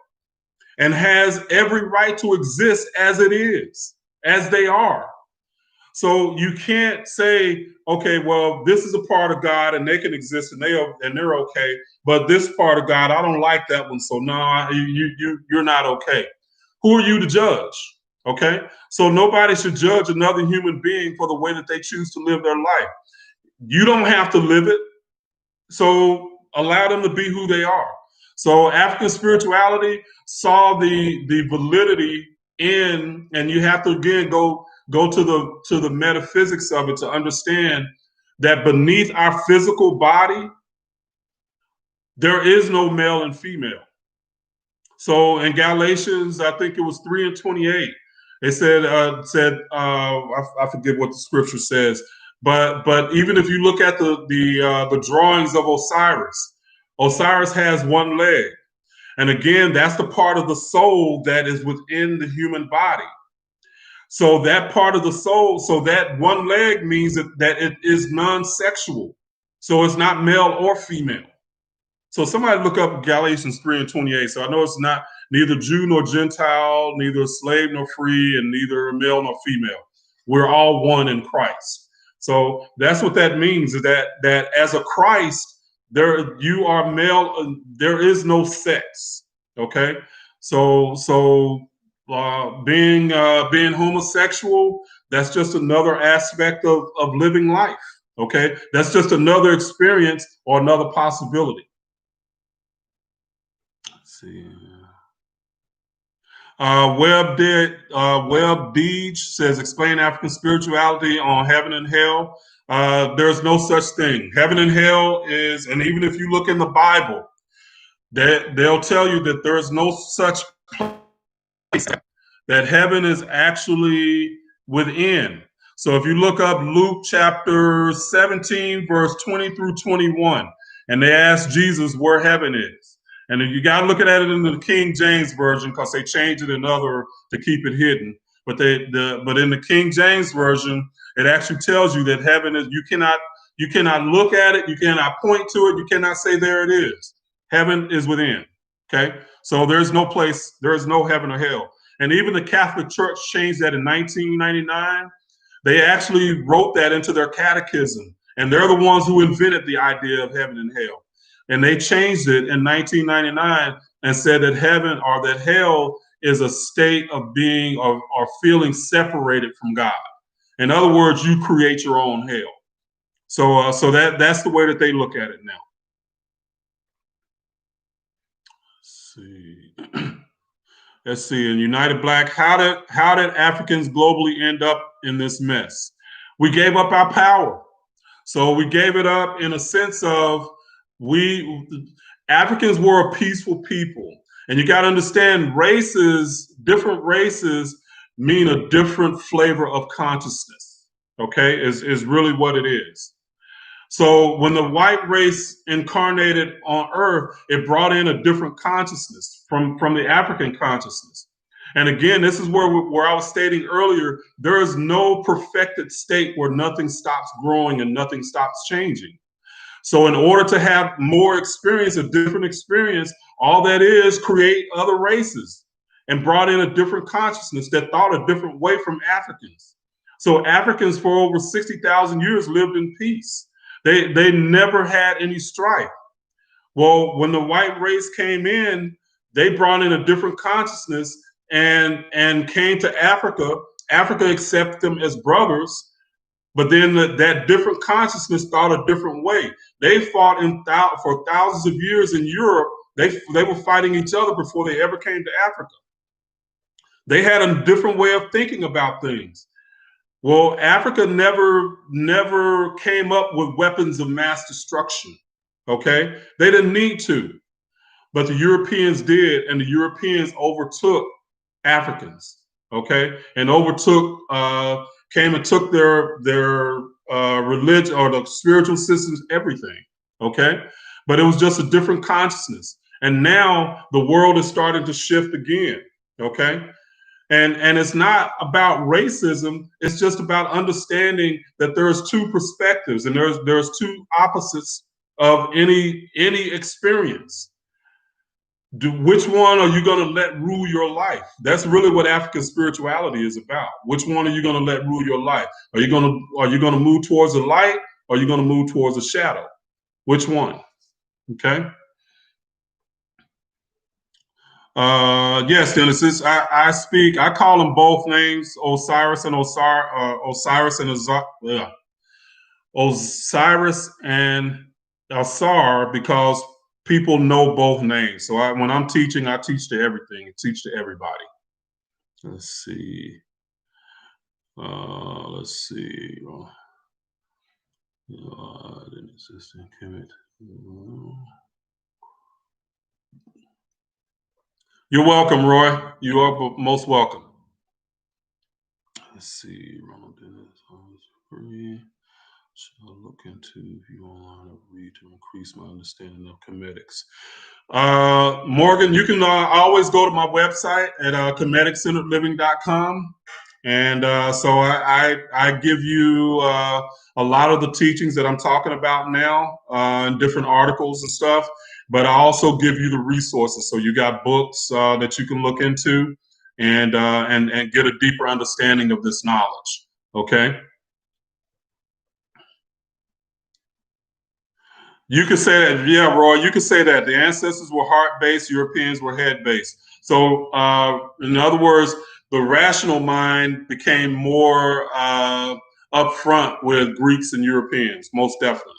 and has every right to exist as it is, as they are. So you can't say, okay, well, this is a part of God and they can exist and they're okay, but this part of God, I don't like that one, so no, you're not okay. Who are you to judge? Okay, so nobody should judge another human being for the way that they choose to live their life. You don't have to live it, so allow them to be who they are. So African spirituality saw the validity in, and you have to again go to the metaphysics of it to understand that beneath our physical body there is no male and female. So in Galatians, I think it was 3:28, it I forget what the scripture says, but even if you look at the drawings of Osiris, Osiris has one leg, and again, that's the part of the soul that is within the human body. So that part of the soul, so that one leg means that it is non-sexual. So it's not male or female. So somebody look up Galatians 3:28. So I know it's not neither Jew nor Gentile, neither slave nor free, and neither male nor female. We're all one in Christ. So that's what that means, is that as a Christ, there you are male, there is no sex. Okay. Being homosexual, that's just another aspect of living life. Okay. That's just another experience or another possibility. See. Webb Deej says, explain African spirituality on heaven and hell. There's no such thing. Heaven and hell is, and even if you look in the Bible, they'll tell you that there is no such place, that heaven is actually within. So if you look up Luke chapter 17, verse 20 through 21, and they ask Jesus where heaven is. And you got to look at it in the King James version, because they changed it in other to keep it hidden. But in the King James version, it actually tells you that heaven is, you cannot look at it, you cannot point to it, you cannot say there it is. Heaven is within. Okay, so there's no place, there is no heaven or hell. And even the Catholic Church changed that in 1999. They actually wrote that into their catechism, and they're the ones who invented the idea of heaven and hell. And they changed it in 1999 and said that heaven or that hell is a state of being or feeling separated from God. In other words, you create your own hell. So that's the way that they look at it now. Let's see. Let's see. In United Black, how did Africans globally end up in this mess? We gave up our power. So we gave it up in a sense of Africans were a peaceful people. And you got to understand, different races mean a different flavor of consciousness. Okay, is really what it is. So when the white race incarnated on earth, it brought in a different consciousness from the African consciousness. And again, this is where I was stating earlier, there is no perfected state where nothing stops growing and nothing stops changing. So in order to have more experience, a different experience, all that is create other races and brought in a different consciousness that thought a different way from Africans. So Africans for over 60,000 years lived in peace. They never had any strife. Well, when the white race came in, they brought in a different consciousness and came to Africa. Africa accepted them as brothers, but then that different consciousness thought a different way. They fought for thousands of years in Europe. They were fighting each other before they ever came to Africa. They had a different way of thinking about things. Well, Africa never came up with weapons of mass destruction. Okay, they didn't need to, but the Europeans did, and the Europeans overtook Africans. Okay, and came and took their religion or the spiritual systems, everything. Okay, but it was just a different consciousness, and now the world is starting to shift again. Okay. And it's not about racism. It's just about understanding that there's two perspectives and there's two opposites of any experience. Which one are you going to let rule your life? That's really what African spirituality is about. Which one are you going to let rule your life? Are you going to move towards the light, or are you going to move towards the shadow? Which one? Okay. Yes, Dennis. I call them both names, Osiris and Osiris and Asar, because people know both names. So when I'm teaching, I teach to everything. I teach to everybody. Let's see. Let's see. You're welcome, Roy. You are most welcome. Let's see. Ronald Dennis, free. Should I look into if you online or read to increase my understanding of Khemetics? Morgan, you can always go to my website at KhemeticCenteredLiving.com. And so I give you a lot of the teachings that I'm talking about now in different articles and stuff, but I also give you the resources. So you got books that you can look into and get a deeper understanding of this knowledge. Okay. You could say that, yeah, Roy. You could say that the ancestors were heart-based, Europeans were head-based. So, in other words, the rational mind became more upfront with Greeks and Europeans, most definitely,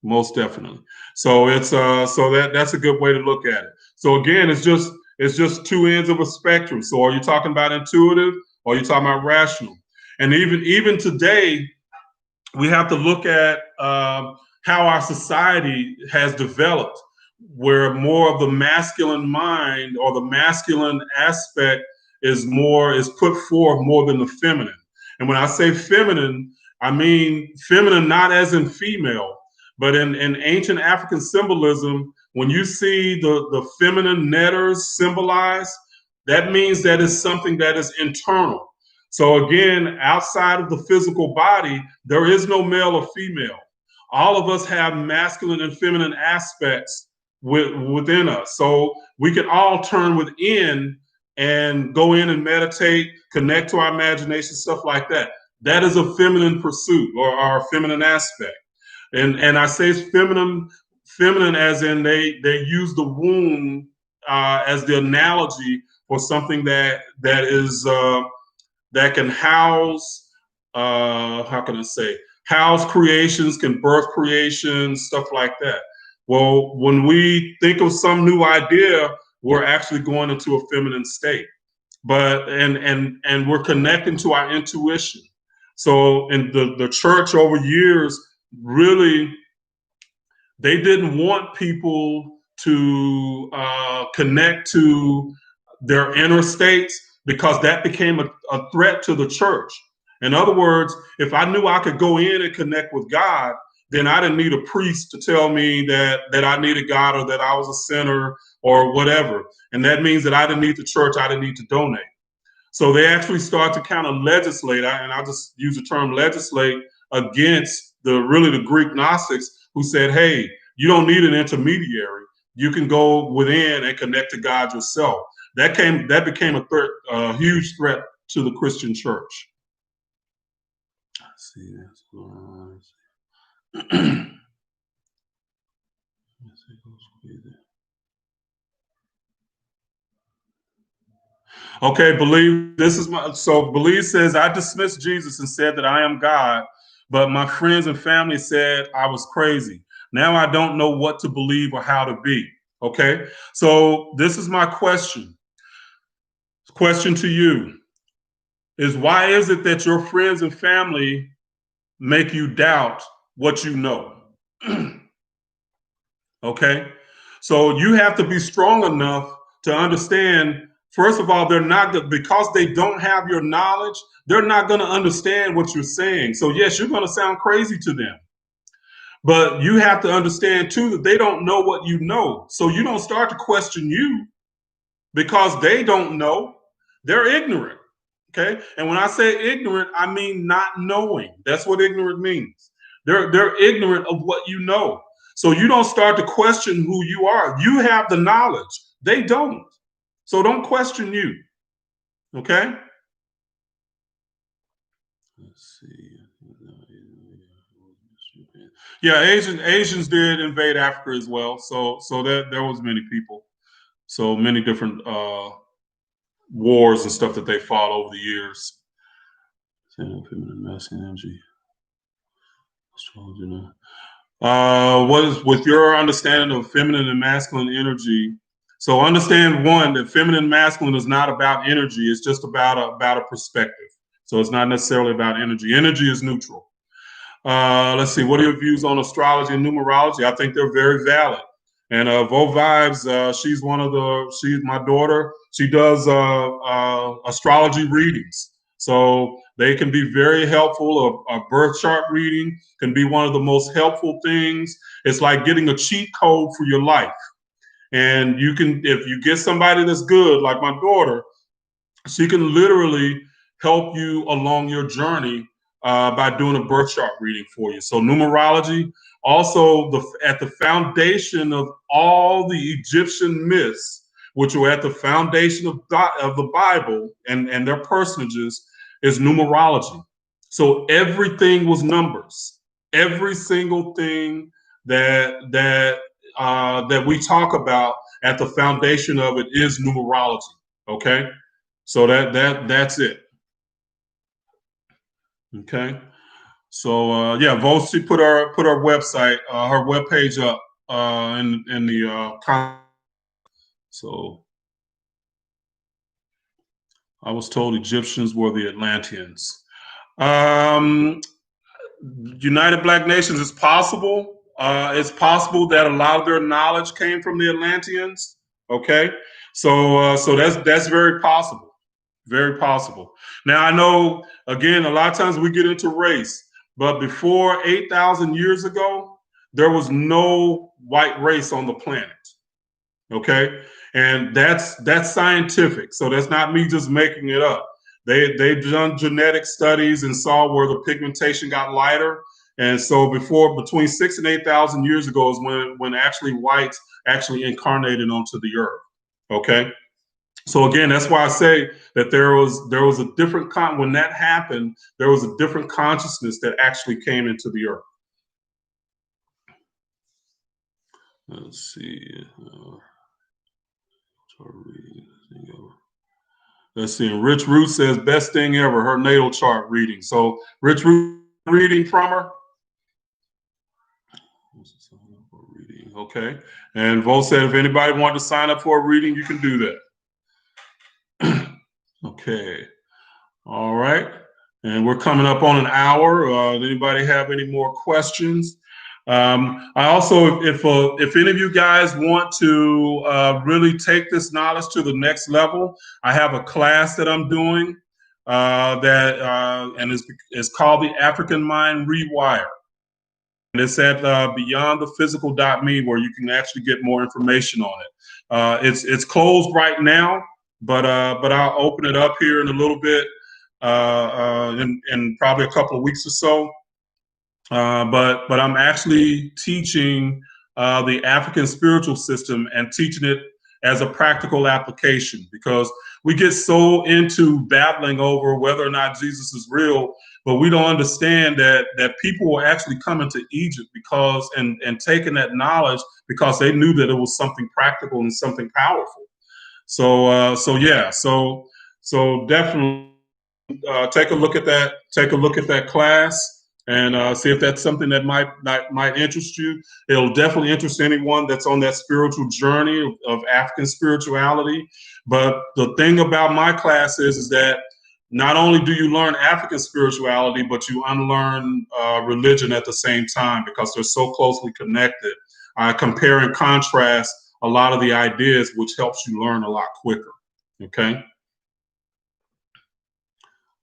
most definitely. So that's a good way to look at it. So again, it's just two ends of a spectrum. So are you talking about intuitive, or are you talking about rational? And even today, we have to look at how our society has developed, where more of the masculine mind or the masculine aspect is put forth more than the feminine. And when I say feminine, I mean feminine not as in female, but in ancient African symbolism, when you see the feminine netters symbolized, that means that it's something that is internal. So again, outside of the physical body, there is no male or female. All of us have masculine and feminine aspects within us. So we can all turn within and go in and meditate, connect to our imagination, stuff like that. That is a feminine pursuit or our feminine aspect. And I say feminine as in they use the womb as the analogy for something that is that can house, how can I say, house creations, can birth creations, stuff like that. Well, when we think of some new idea, we're actually going into a feminine state, but and we're connecting to our intuition. So in the church over years, really, they didn't want people to connect to their inner states, because that became a threat to the church. In other words, if I knew I could go in and connect with God, then I didn't need a priest to tell me that I needed God, or that I was a sinner, or whatever. And that means that I didn't need the church, I didn't need to donate. So they actually start to kind of legislate, and I'll just use the term legislate, against the Greek Gnostics, who said, hey, you don't need an intermediary. You can go within and connect to God yourself. That became a huge threat to the Christian church. Let's see. Okay, Believe, this is Believe says, I dismissed Jesus and said that I am God, but my friends and family said I was crazy. Now I don't know what to believe or how to be. Okay, so this is my question. Question to you is, why is it that your friends and family make you doubt what you know? Okay, so you have to be strong enough to understand. First of all, they're not, because they don't have your knowledge, they're not going to understand what you're saying. So yes, you're going to sound crazy to them, but you have to understand too that they don't know what you know. So you don't start to question you, because they don't know. They're ignorant. Okay, and when I say ignorant, I mean not knowing. That's what ignorant means. They're ignorant of what you know. So you don't start to question who you are. You have the knowledge. They don't. So don't question you. Okay? Let's see. Yeah, Asians did invade Africa as well. So there was many people. So many different wars and stuff that they fought over the years. Feminine, masculine energy. Astrology. What is with your understanding of feminine and masculine energy? So understand one that feminine and masculine is not about energy. It's just about a perspective. So it's not necessarily about energy. Energy is neutral. Let's see. What are your views on astrology and numerology? I think they're very valid. And Vo Vibes, she's my daughter. She does astrology readings. So they can be very helpful. A birth chart reading can be one of the most helpful things. It's like getting a cheat code for your life. And you can, if you get somebody that's good, like my daughter, she can literally help you along your journey by doing a birth chart reading for you. So numerology, also at the foundation of all the Egyptian myths, which were at the foundation of the Bible and their personages, is numerology. So everything was numbers. Every single thing that we talk about at the foundation of it is numerology. Okay. So that's it. Okay. So yeah, Volsi put our website, her webpage up in the comment. So I was told Egyptians were the Atlanteans. Um, United Black Nations is possible. It's possible that a lot of their knowledge came from the Atlanteans. Okay, so that's very possible. Very possible. Now I know again a lot of times we get into race, but before 8,000 years ago, there was no white race on the planet. Okay, and that's scientific. So that's not me just making it up. They've done genetic studies and saw where the pigmentation got lighter. And so between 6 and 8,000 years ago is when actually whites actually incarnated onto the earth. Okay. So again, that's why I say that there was a different when that happened, there was a different consciousness that actually came into the earth. Let's see. Let's see. And Rich Root says best thing ever, her natal chart reading. So Rich Root reading from her. Okay. And Vo said if anybody wanted to sign up for a reading, you can do that. Okay. All right. And we're coming up on an hour. Does anybody have any more questions? I also, if any of you guys want to really take this knowledge to the next level, I have a class that I'm doing and it's called the African Mind Rewire. And it's at beyondthephysical.me where you can actually get more information on it. It's closed right now, but I'll open it up here in a little bit in probably a couple of weeks or so. But I'm actually teaching the African spiritual system and teaching it as a practical application because we get so into battling over whether or not Jesus is real, but we don't understand that people were actually coming to Egypt because and taking that knowledge because they knew that it was something practical and something powerful. So yeah, so definitely take a look at that. Take a look at that class and see if that's something that might interest you. It'll definitely interest anyone that's on that spiritual journey of African spirituality. But the thing about my class is that not only do you learn African spirituality, but you unlearn religion at the same time because they're so closely connected. I compare and contrast a lot of the ideas, which helps you learn a lot quicker. Okay.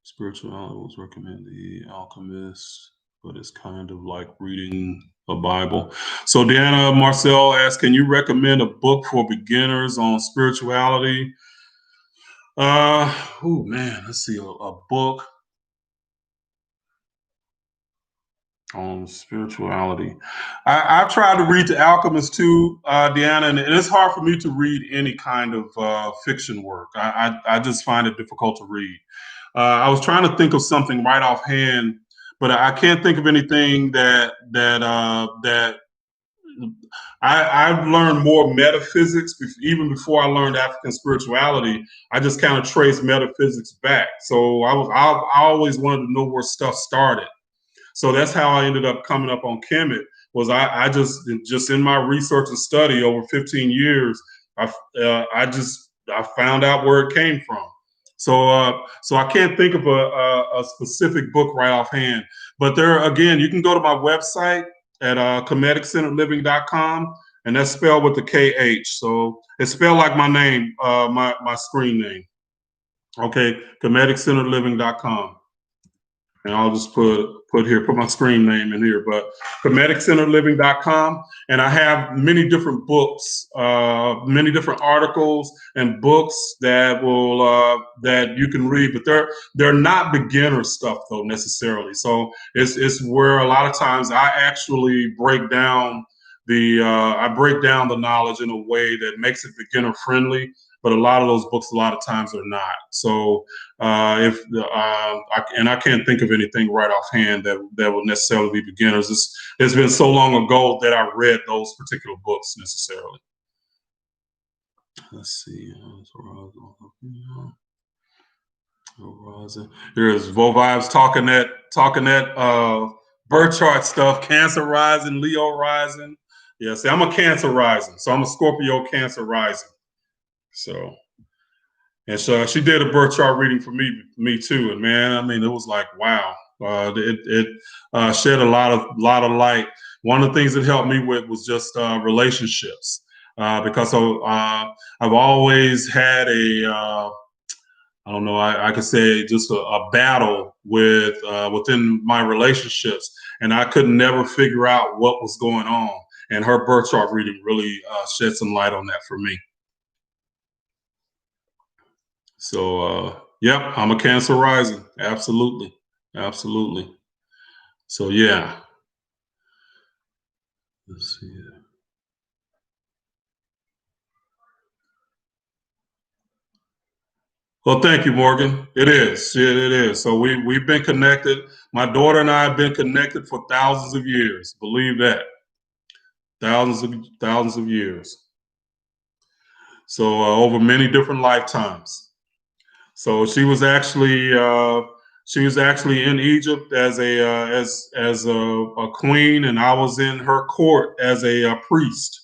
Spirituality was recommend The Alchemist, but it's kind of like reading a Bible. So Deanna Marcel asks, can you recommend a book for beginners on spirituality? Oh man, let's see, a book. On spirituality. I've tried to read The Alchemist too, Deanna, and it's hard for me to read any kind of fiction work. I just find it difficult to read. I was trying to think of something right offhand, but I can't think of anything that I've learned more metaphysics even before I learned African spirituality. I just kind of traced metaphysics back. So I always wanted to know where stuff started. So that's how I ended up coming up on Kemet. Was I just in my research and study over 15 years, I found out where it came from. So I can't think of a specific book right offhand. But there again, you can go to my website at KhemetiCenteredLiving.com, and that's spelled with the KH. So it's spelled like my name, my screen name. Okay, KhemetiCenteredLiving.com. And I'll just put my screen name in here, but KhemetiCenteredLiving.com. And I have many different books, many different articles and books that you can read, but they're not beginner stuff though necessarily. So it's where a lot of times I actually break down the knowledge in a way that makes it beginner friendly. But a lot of those books, a lot of times, are not. So I can't think of anything right offhand that would necessarily be beginners. It's been so long ago that I read those particular books necessarily. Let's see. Here's Vo Vibes talking that birth chart stuff. Cancer rising, Leo rising. Yeah, see, I'm a Cancer rising, so I'm a Scorpio Cancer rising. So. And so she did a birth chart reading for me too. And man, I mean, it was like, wow. It shed a lot of light. One of the things it helped me with was just relationships, because I've always had I don't know, I could say just a battle within my relationships, and I could never figure out what was going on. And her birth chart reading really shed some light on that for me. So, yep, I'm a Cancer rising. Absolutely. Absolutely. So, yeah. Let's see. Well, thank you, Morgan. It is. It is. So we've been connected. My daughter and I have been connected for thousands of years. Believe that. Thousands of years. So over many different lifetimes. So she was actually in Egypt as a queen, and I was in her court as a priest.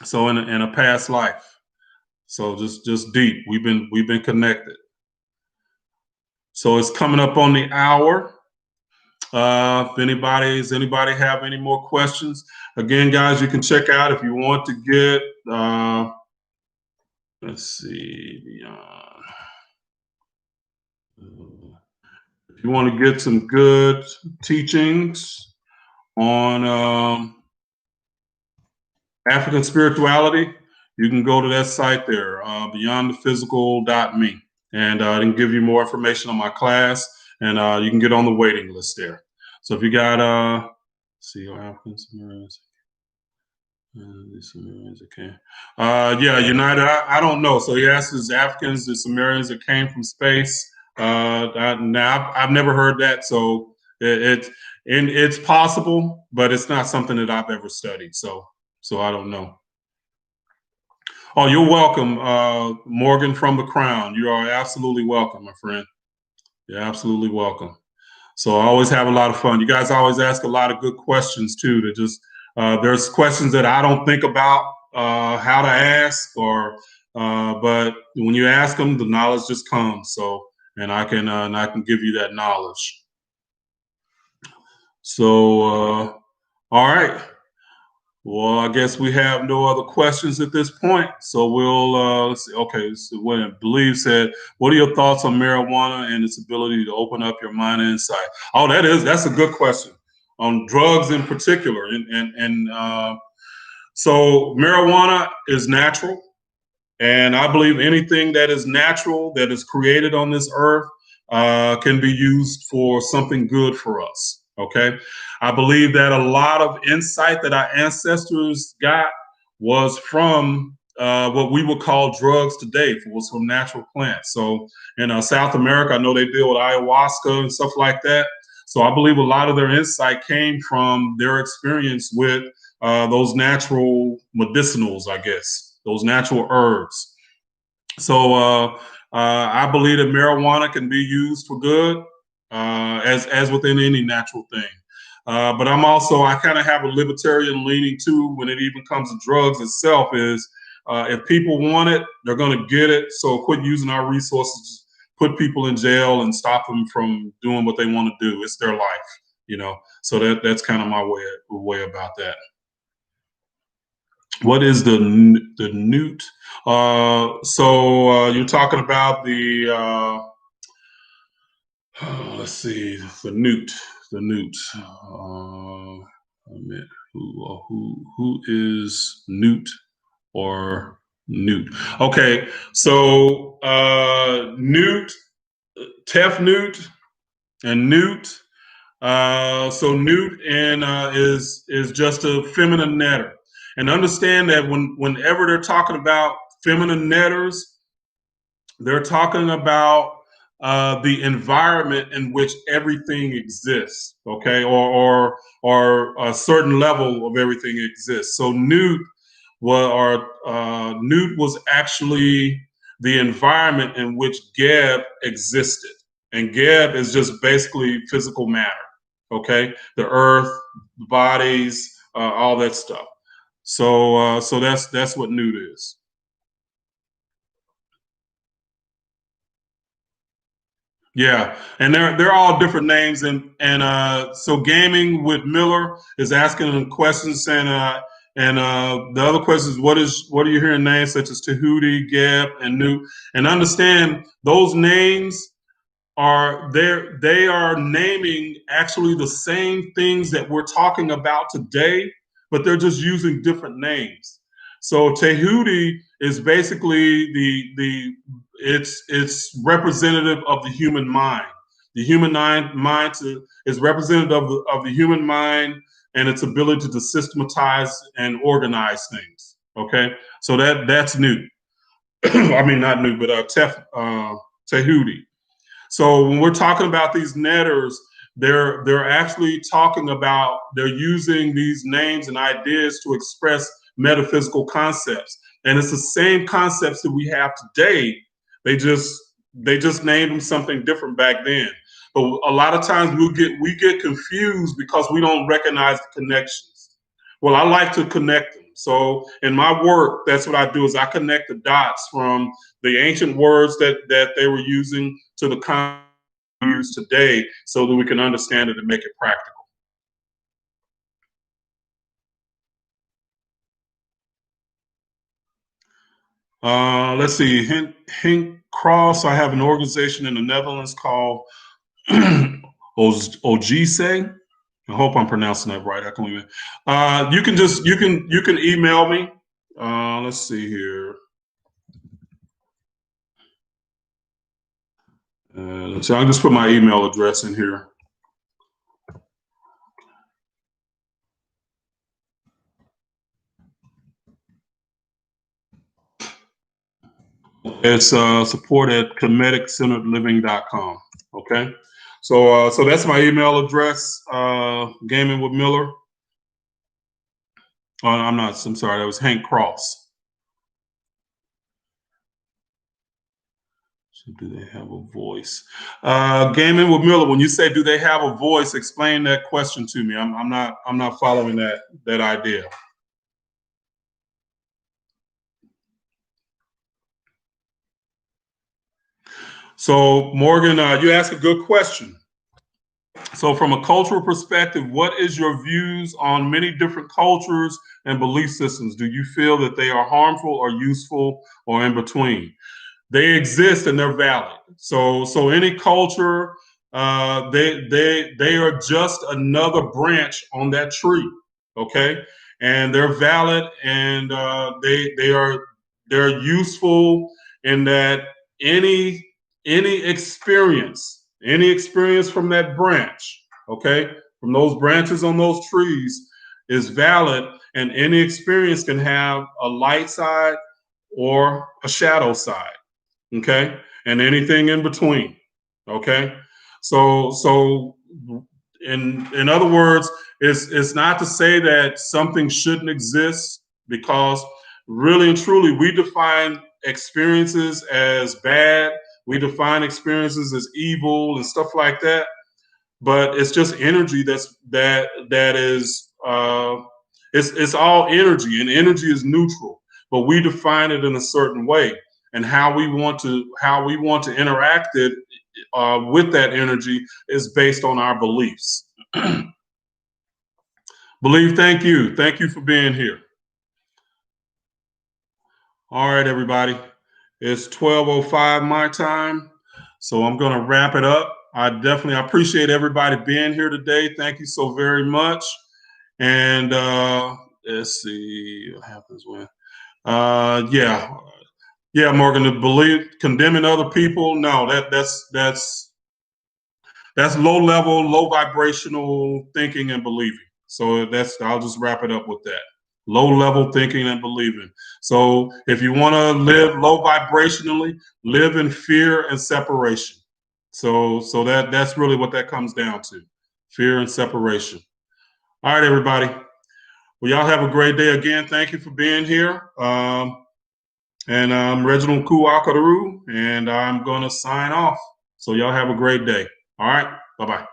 So in a past life. So just deep. We've been connected. So it's coming up on the hour. If anybody have any more questions, again, guys, you can check out if you want to get. Let's see. If you want to get some good teachings on African spirituality, you can go to that site there, beyondthephysical.me, and I can give you more information on my class, and you can get on the waiting list there. So if you got, see, African Sumerians. Okay. Yeah, United. I don't know. So he asked, "Is Africans the Sumerians that came from space?" Now I've never heard that. So it's possible, but it's not something that I've ever studied. So I don't know. Oh, you're welcome, Morgan from the Crown. You are absolutely welcome, my friend. You're absolutely welcome. So I always have a lot of fun. You guys always ask a lot of good questions too. To just there's questions that I don't think about how to ask, but when you ask them, the knowledge just comes. So and I can give you that knowledge. So all right. Well, I guess we have no other questions at this point. So we'll let's see. Okay, so what Believe said, what are your thoughts on marijuana and its ability to open up your mind and insight? Oh, that's a good question on drugs in particular. So marijuana is natural, and I believe anything that is natural that is created on this earth can be used for something good for us. Okay. I believe that a lot of insight that our ancestors got was from what we would call drugs today, was from natural plants. So in South America, I know they deal with ayahuasca and stuff like that. So I believe a lot of their insight came from their experience with those natural medicinals, I guess, those natural herbs. So I believe that marijuana can be used for good, as within any natural thing. But I kind of have a libertarian leaning too when it even comes to drugs itself. Is if people want it, they're going to get it. So quit using our resources, put people in jail, and stop them from doing what they want to do. It's their life, you know. So that's kind of my way about that. What is the newt? You're talking about the let's see, the newt, the newt. Who is newt or newt? Okay, so newt, Tef newt, and newt. So newt and is just a feminine netter. And understand that whenever they're talking about feminine netters, they're talking about the environment in which everything exists, okay, or a certain level of everything exists. So newt was actually the environment in which Geb existed, and Geb is just basically physical matter, okay, the earth, the bodies, all that stuff. So that's what newt is. Yeah, and they're all different names, and so gaming with Miller is asking them questions, saying and the other question is what are you hearing names such as Tahuti, Geb, and New, and understand those names they are naming actually the same things that we're talking about today, but they're just using different names. So Tehuti is basically the it's representative of the human mind. The human is representative of the human mind and its ability to systematize and organize things. Okay, so that's new. I mean, not new, but Tehuti. So when we're talking about these netters, they're actually talking about they're using these names and ideas to express metaphysical concepts, and it's the same concepts that we have today. They just they just named them something different back then. But a lot of times we get confused because we don't recognize the connections. Well, I like to connect them. So in my work, that's what I do is I connect the dots from the ancient words that they were using to the concepts we use today so that we can understand it and make it practical. Let's see, Hink Cross. I have an organization in the Netherlands called Ogise. I hope I'm pronouncing that right. I can even. You can email me. Let's see here. I'll just put my email address in here. It's support at ChemeticsCenteredLiving.com. Okay. So that's my email address, Gaming with Miller. Oh, I'm not, I'm sorry, that was Hank Cross. So do they have a voice? Gaming with Miller, when you say do they have a voice, explain that question to me. I'm not following that idea. So Morgan, you ask a good question. So from a cultural perspective, what is your views on many different cultures and belief systems? Do you feel that they are harmful or useful or in between? They exist and they're valid. So any culture, they are just another branch on that tree. Okay, and they're valid and they're useful in that any experience from that branch, okay, from those branches on those trees is valid, and any experience can have a light side or a shadow side. Okay, and anything in between. Okay, so in other words, it's not to say that something shouldn't exist, because really and truly we define experiences as bad, we define experiences as evil and stuff like that, but it's just energy that is it's all energy, and energy is neutral, but we define it in a certain way, and how we want to interact it with that energy is based on our beliefs. Believe, thank you for being here. All right, everybody, it's 12:05 my time, so I'm going to wrap it up. I appreciate everybody being here today. Thank you so very much. And let's see what happens when. Yeah, yeah, Morgan. To believe condemning other people, no, that's low level, low vibrational thinking and believing. So I'll just wrap it up with that. Low level thinking and believing. So if you want to live low vibrationally, live in fear and separation. So that's really what that comes down to. Fear and separation. All right, everybody. Well, y'all have a great day again. Thank you for being here. And I'm Reginald Kuwakaru, and I'm going to sign off. So y'all have a great day. All right. Bye-bye.